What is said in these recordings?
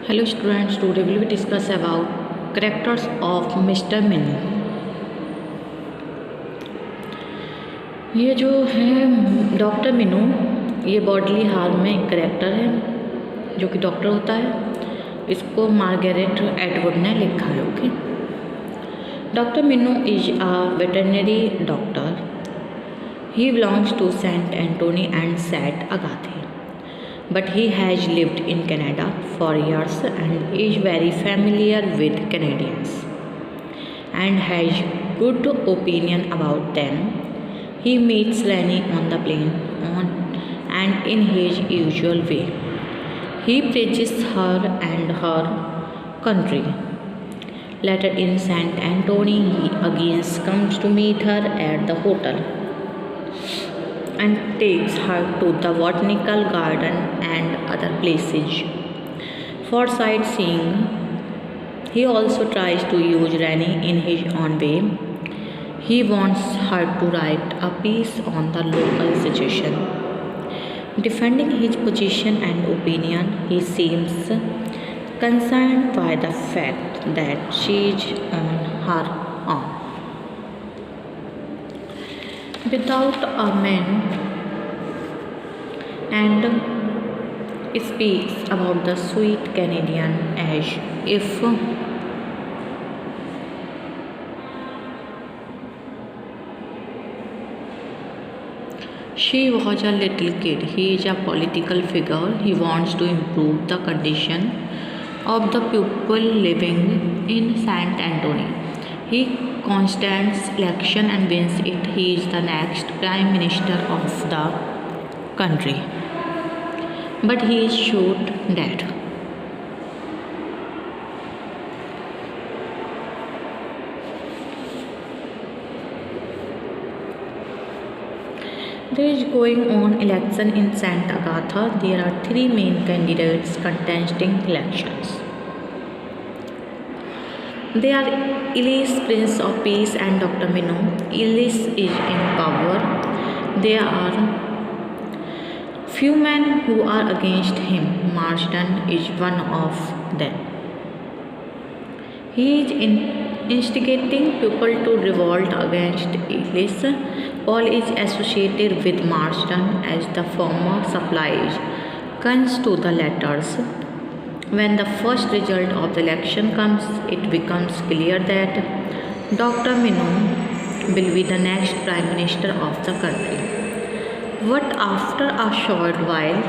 Hello students, today we will discuss about characters of Mr. Minu. ये जो है doctor Meenu, ये बॉडली हार में एक करेक्टर है जो कि डॉक्टर होता है। इसको मार्गरेट एटवुड ने लिखा है। Okay, doctor Meenu is a veterinary doctor. He belongs to saint Antony and saint Agathe. But he has lived in Canada for years and is very familiar with Canadians and has good opinion about them. He meets Lenny on the plane and in his usual way. He praises her and her country. Later in St. Anthony, he again comes to meet her at the hotel and takes her to the botanical garden and other places for sightseeing. He also tries to use Rani in his own way. He wants her to write a piece on the local situation. Defending his position and opinion, he seems concerned by the fact that she is on her own. Without a man, and speaks about the sweet Canadian as if she was a little kid. He is a political figure. He wants to improve the condition of the people living in St. Anthony. He contests election and wins it. He is the next prime minister of the country, but he is shot dead. There is going on election in Santa Agatha. There are three main candidates contesting elections. They are Elise, Prince of Peace, and Dr. Minu. Elise is in power. There are few men who are against him. Marsden is one of them. He is instigating people to revolt against Elise. Paul is associated with Marsden as the former supplies guns to the letters. When the first result of the election comes, it becomes clear that Dr. Minu will be the next Prime Minister of the country. But after a short while,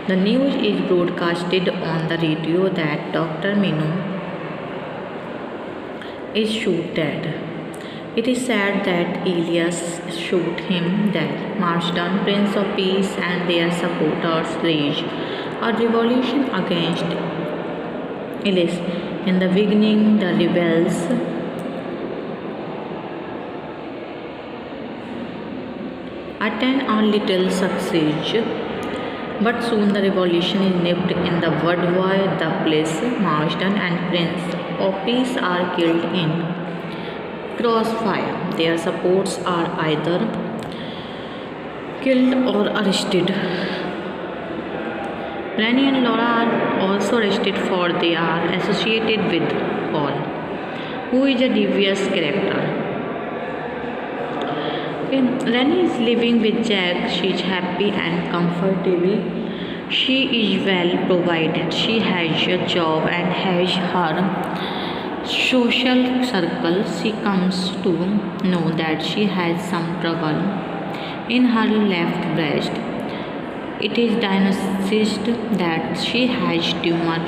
the news is broadcasted on the radio that Dr. Minu is shot dead. It is said that Elias shot him dead. Marsden, Prince of Peace, and their supporters rage a revolution against Ellis. In the beginning, the rebels attain a little success, but soon the revolution is nipped in the bud by the police. Marsden and Prince of Peace are killed in crossfire. Their supporters are either killed or arrested. Rennie and Laura are also arrested for they are associated with Paul, who is a devious character. Rennie is living with Jack. She is happy and comfortable. She is well provided. She has a job and has her social circle. She comes to know that she has some trouble in her left breast. It is diagnosed that she has tumor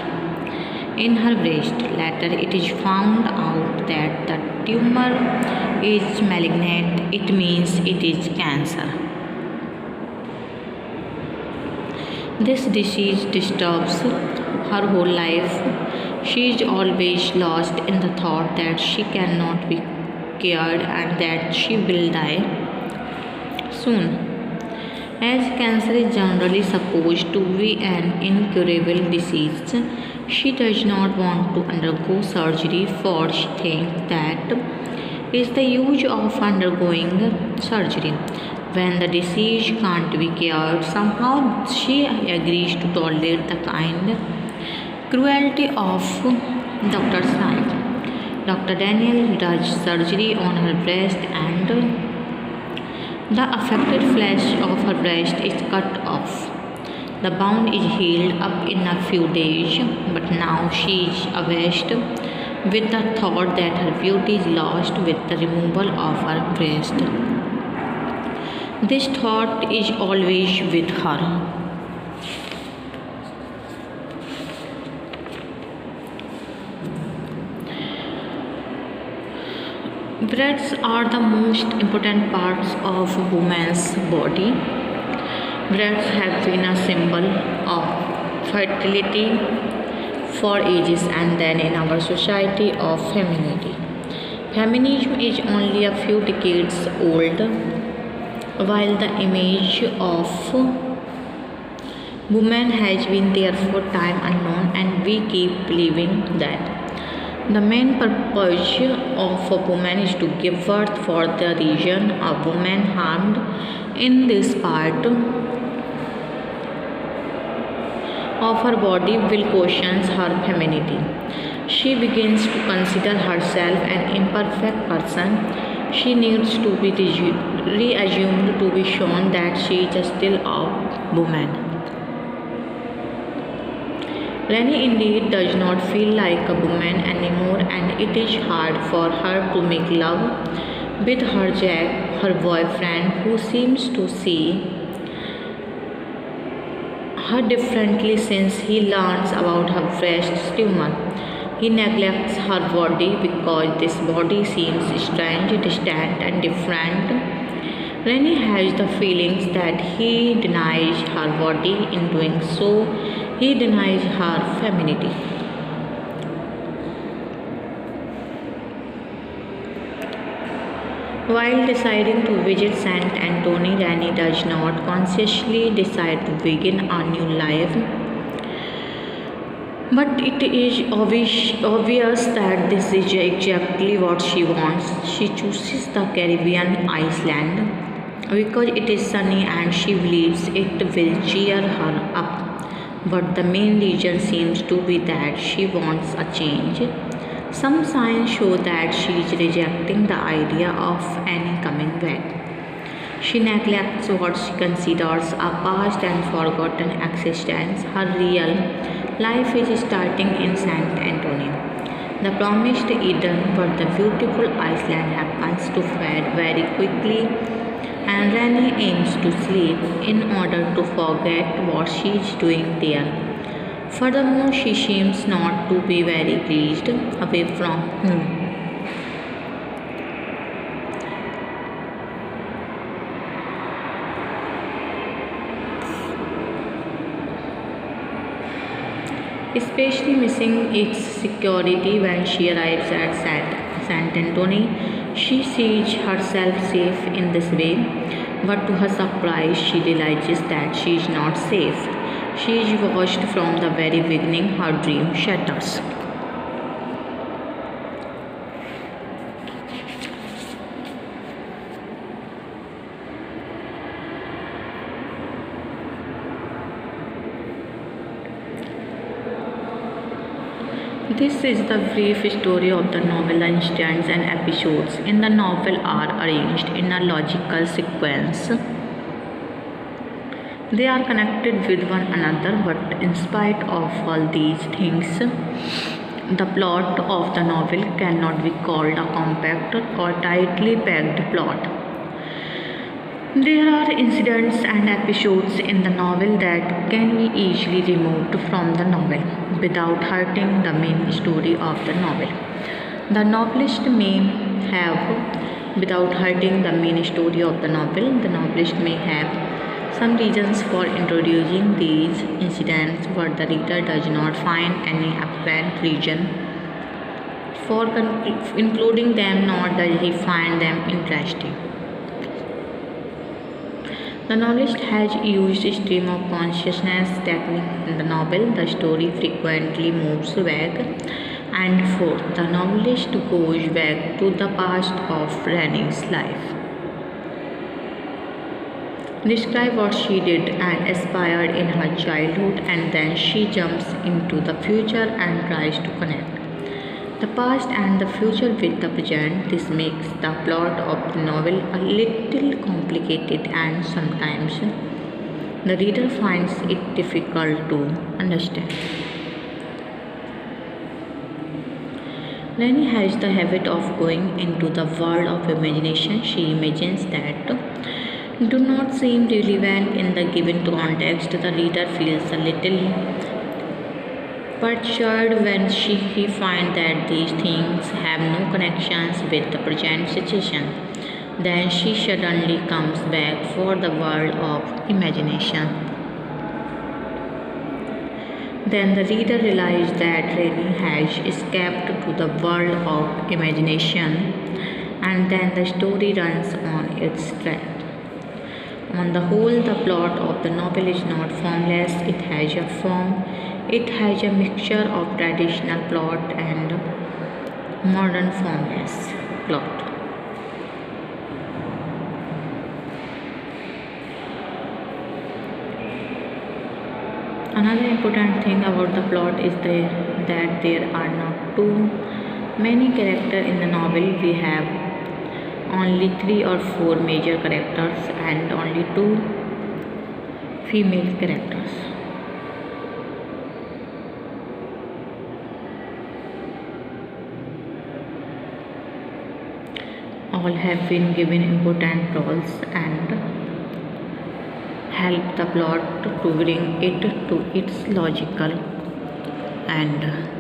in her breast. Later, it is found out that the tumor is malignant. It means it is cancer. This disease disturbs her whole life. She is always lost in the thought that she cannot be cured and that she will die soon. As cancer is generally supposed to be an incurable disease, she does not want to undergo surgery, for she thinks that is the use of undergoing surgery. When the disease can't be cured, somehow she agrees to tolerate the kind Cruelty of Doctor's Knife. Dr. Daniel does surgery on her breast and the affected flesh of her breast is cut off. The wound is healed up in a few days, but now she is abashed with the thought that her beauty is lost with the removal of her breast. This thought is always with her. Breasts are the most important parts of a woman's body. Breasts have been a symbol of fertility for ages and then in our society of femininity. Feminism is only a few decades old, while the image of woman has been there for time unknown, and we keep believing that. The main purpose of a woman is to give birth. For the reason a woman harmed in this part of her body will question her femininity. She begins to consider herself an imperfect person. She needs to be reassumed to be shown that she is still a woman. Rennie indeed does not feel like a woman anymore, and it is hard for her to make love with her Jack, her boyfriend, who seems to see her differently since he learns about her breast tumor. He neglects her body because this body seems strange, distant, and different. Rennie has the feelings that he denies her body. In doing so, he denies her femininity. While deciding to visit St. Anthony, Rennie does not consciously decide to begin a new life. But it is obvious that this is exactly what she wants. She chooses the Caribbean island because it is sunny and she believes it will cheer her up. But the main reason seems to be that she wants a change. Some signs show that she is rejecting the idea of Annie coming back. She neglects what she considers a past and forgotten existence. Her real life is starting in St. Antonio, the promised Eden, but the beautiful island happens to fade very quickly, and Rennie aims to sleep in order to forget what she is doing there. Furthermore, she seems not to be very pleased away from home. Especially missing its security when she arrives at St. Anthony. She sees herself safe in this way, but to her surprise, she realizes that she is not safe. She is watched from the very beginning. Her dream shatters. This is the brief story of the novel. The incidents and episodes in the novel are arranged in a logical sequence. They are connected with one another, but in spite of all these things, the plot of the novel cannot be called a compact or tightly packed plot. There are incidents and episodes in the novel that can be easily removed from the novel without hurting the main story of the novel. The novelist may have, without hurting the main story of the novelist may have some reasons for introducing these incidents, but the reader does not find any apparent reason for including them, nor does he find them interesting. The novelist has used stream of consciousness technique in the novel. The story frequently moves back and forth. The novelist goes back to the past of Rennie's life describe what she did and aspired in her childhood, and then she jumps into the future and tries to connect the past and the future with the present. This makes the plot of the novel a little complicated, and sometimes the reader finds it difficult to understand. Lenny has the habit of going into the world of imagination she imagines that do not seem relevant in the given context. The reader feels a little perturbed when he finds that these things have no connections with the present situation. Then she suddenly comes back for the world of imagination. Then the reader realizes that Rennie has escaped to the world of imagination, and then the story runs on its track. On the whole, the plot of the novel is not formless, it has a form. It has a mixture of traditional plot and modern formless plot. Another important thing about the plot is that there are not too many characters in the novel. We have only 3 or 4 major characters and only 2 female characters. All have been given important roles and help the plot to bring it to its logical end.